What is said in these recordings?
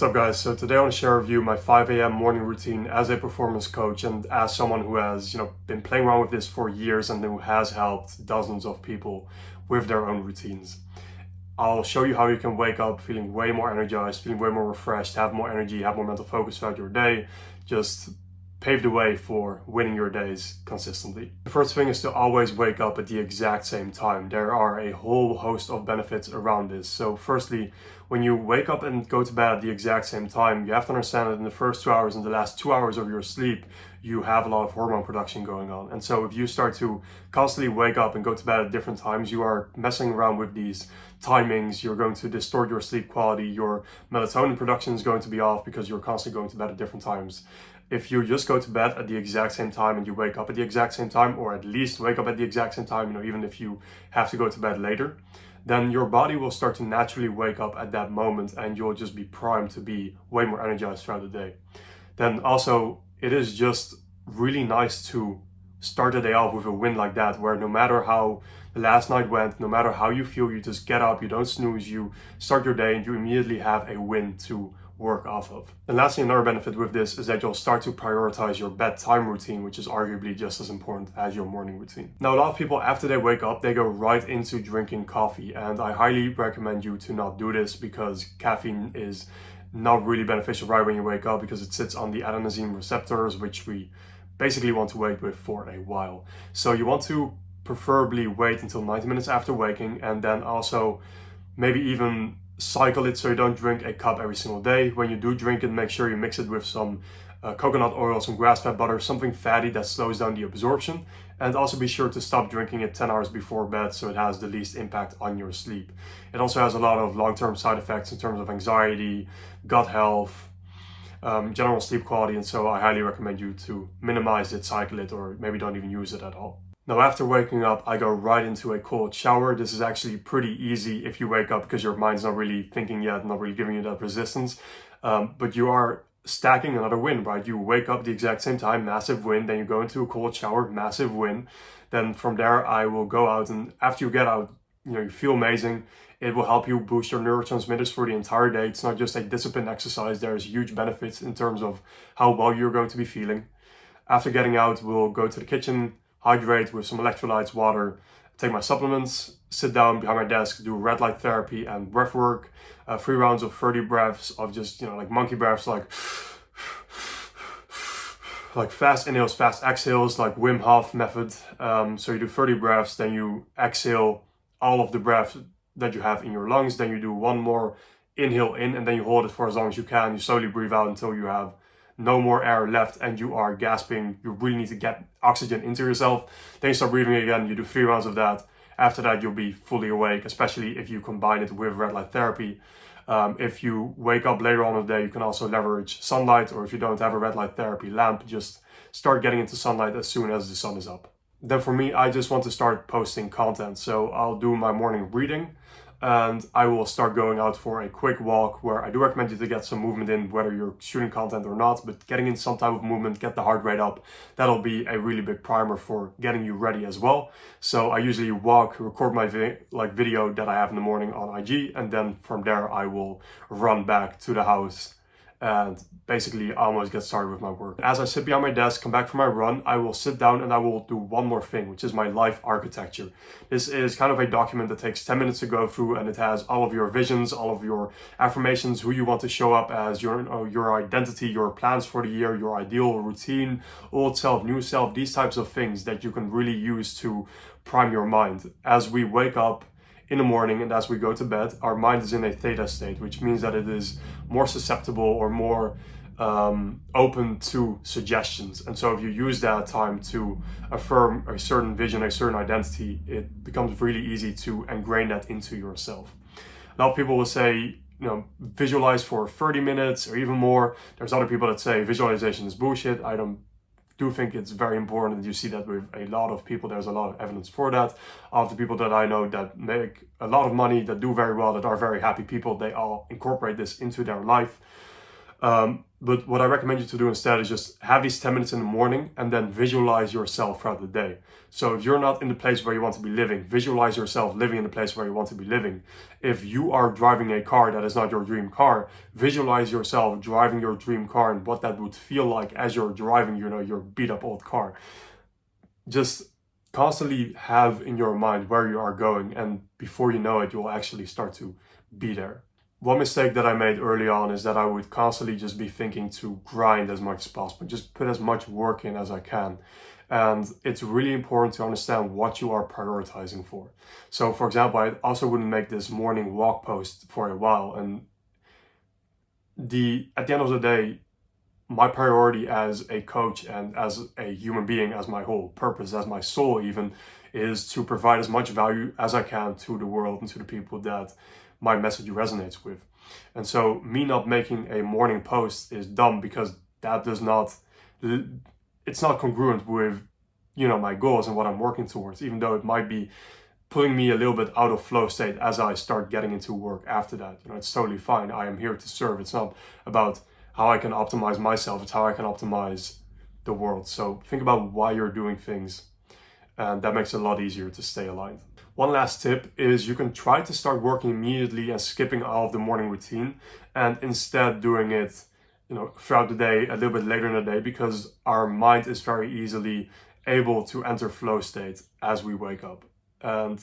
What's up guys, so today I want to share with you my 5 a.m. morning routine as a performance coach and as someone who has been playing around with this for years and who has helped dozens of people with their own routines. I'll show you how you can wake up feeling way more energized, feeling way more refreshed, have more energy, have more mental focus throughout your day, just pave the way for winning your days consistently. The first thing is to always wake up at the exact same time. There are a whole host of benefits around this. So firstly, when you wake up and go to bed at the exact same time, you have to understand that in the first 2 hours and the last 2 hours of your sleep, you have a lot of hormone production going on. And so if you start to constantly wake up and go to bed at different times, you are messing around with these timings. You're going to distort your sleep quality. Your melatonin production is going to be off because you're constantly going to bed at different times. If you just go to bed at the exact same time and you wake up at the exact same time, or at least wake up at the exact same time, even if you have to go to bed later, then your body will start to naturally wake up at that moment and you'll just be primed to be way more energized throughout the day. Then also, it is just really nice to start the day off with a win like that, where no matter how the last night went, no matter how you feel, you just get up, you don't snooze, you start your day and you immediately have a win to work off of. And lastly, another benefit with this is that you'll start to prioritize your bedtime routine, which is arguably just as important as your morning routine. Now, a lot of people, after they wake up, they go right into drinking coffee, and I highly recommend you to not do this because caffeine is not really beneficial right when you wake up because it sits on the adenosine receptors, which we basically want to wait with for a while. So you want to preferably wait until 90 minutes after waking, and then also maybe even cycle it so you don't drink a cup every single day. When you do drink it, make sure you mix it with some coconut oil, some grass-fed butter, something fatty that slows down the absorption. And also be sure to stop drinking it 10 hours before bed so it has the least impact on your sleep. It also has a lot of long-term side effects in terms of anxiety, gut health, general sleep quality, and so I highly recommend you to minimize it, cycle it, or maybe don't even use it at all. Now, after waking up, I go right into a cold shower. This is actually pretty easy if you wake up because your mind's not really thinking yet, not really giving you that resistance. But you are stacking another win, right? You wake up the exact same time, massive win. Then you go into a cold shower, massive win. Then from there, I will go out, and after you get out, you feel amazing. It will help you boost your neurotransmitters for the entire day. It's not just a discipline exercise. There's huge benefits in terms of how well you're going to be feeling. After getting out, we'll go to the kitchen, hydrate with some electrolytes, water, take my supplements, sit down behind my desk, do red light therapy and breath work, 3 rounds of 30 breaths of just, like monkey breaths, like fast inhales, fast exhales, like Wim Hof method. So you do 30 breaths, then you exhale all of the breath that you have in your lungs, then you do one more inhale in, and then you hold it for as long as you can. You slowly breathe out until you have no more air left and you are gasping. You really need to get oxygen into yourself. Then you start breathing again. You do 3 rounds of that. After that, you'll be fully awake, especially if you combine it with red light therapy. If you wake up later on in the day, you can also leverage sunlight, or if you don't have a red light therapy lamp, just start getting into sunlight as soon as the sun is up. Then for me, I just want to start posting content. So I'll do my morning reading, and I will start going out for a quick walk, where I do recommend you to get some movement in, whether you're shooting content or not, but getting in some type of movement, get the heart rate up. That'll be a really big primer for getting you ready as well. So I usually walk, record my video that I have in the morning on IG, and then from there I will run back to the house and basically almost get started with my work. As I sit behind my desk, come back from my run, I will sit down and I will do one more thing, which is my life architecture. This is kind of a document that takes 10 minutes to go through, and it has all of your visions, all of your affirmations, who you want to show up as, your identity, your plans for the year, your ideal routine, old self, new self, these types of things that you can really use to prime your mind. As we wake up in the morning and as we go to bed, our mind is in a theta state, which means that it is more susceptible or more open to suggestions. And so if you use that time to affirm a certain vision, a certain identity, it becomes really easy to ingrain that into yourself. A lot of people will say, visualize for 30 minutes or even more. There's other people that say visualization is bullshit. I do think it's very important, and you see that with a lot of people. There's a lot of evidence for that. Of the people that I know that make a lot of money, that do very well, that are very happy people, they all incorporate this into their life. But what I recommend you to do instead is just have these 10 minutes in the morning and then visualize yourself throughout the day. So if you're not in the place where you want to be living, visualize yourself living in the place where you want to be living. If you are driving a car that is not your dream car, visualize yourself driving your dream car and what that would feel like as you're driving, your beat up old car. Just constantly have in your mind where you are going, and before you know it, you'll actually start to be there. One mistake that I made early on is that I would constantly just be thinking to grind as much as possible, just put as much work in as I can. And it's really important to understand what you are prioritizing for. So for example, I also wouldn't make this morning walk post for a while. And at the end of the day, my priority as a coach and as a human being, as my whole purpose, as my soul even, is to provide as much value as I can to the world and to the people that my message resonates with. And so me not making a morning post is dumb, because it's not congruent with, my goals and what I'm working towards, even though it might be pulling me a little bit out of flow state as I start getting into work after that. It's totally fine. I am here to serve. It's not about how I can optimize myself, it's how I can optimize the world. So think about why you're doing things, and that makes it a lot easier to stay aligned. One last tip is you can try to start working immediately and skipping all of the morning routine, and instead doing it, throughout the day, a little bit later in the day, because our mind is very easily able to enter flow state as we wake up. And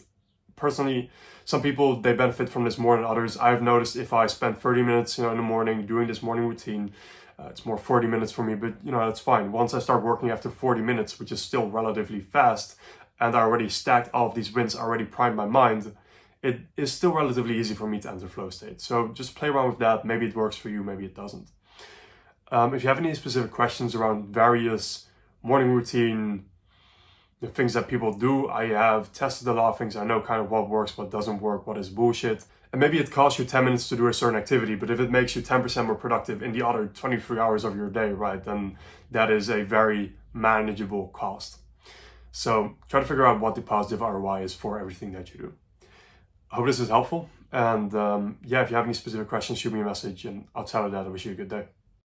personally, some people, they benefit from this more than others. I've noticed if I spend 30 minutes, in the morning doing this morning routine, it's more 40 minutes for me, but that's fine. Once I start working after 40 minutes, which is still relatively fast, and I already stacked all of these wins, already primed my mind, it is still relatively easy for me to enter flow state. So just play around with that. Maybe it works for you, maybe it doesn't. If you have any specific questions around various morning routine, the things that people do, I have tested a lot of things. I know kind of what works, what doesn't work, what is bullshit. And maybe it costs you 10 minutes to do a certain activity, but if it makes you 10% more productive in the other 23 hours of your day, right, then that is a very manageable cost. So try to figure out what the positive ROI is for everything that you do. I hope this is helpful. And if you have any specific questions, shoot me a message, and outside of that, I wish you a good day.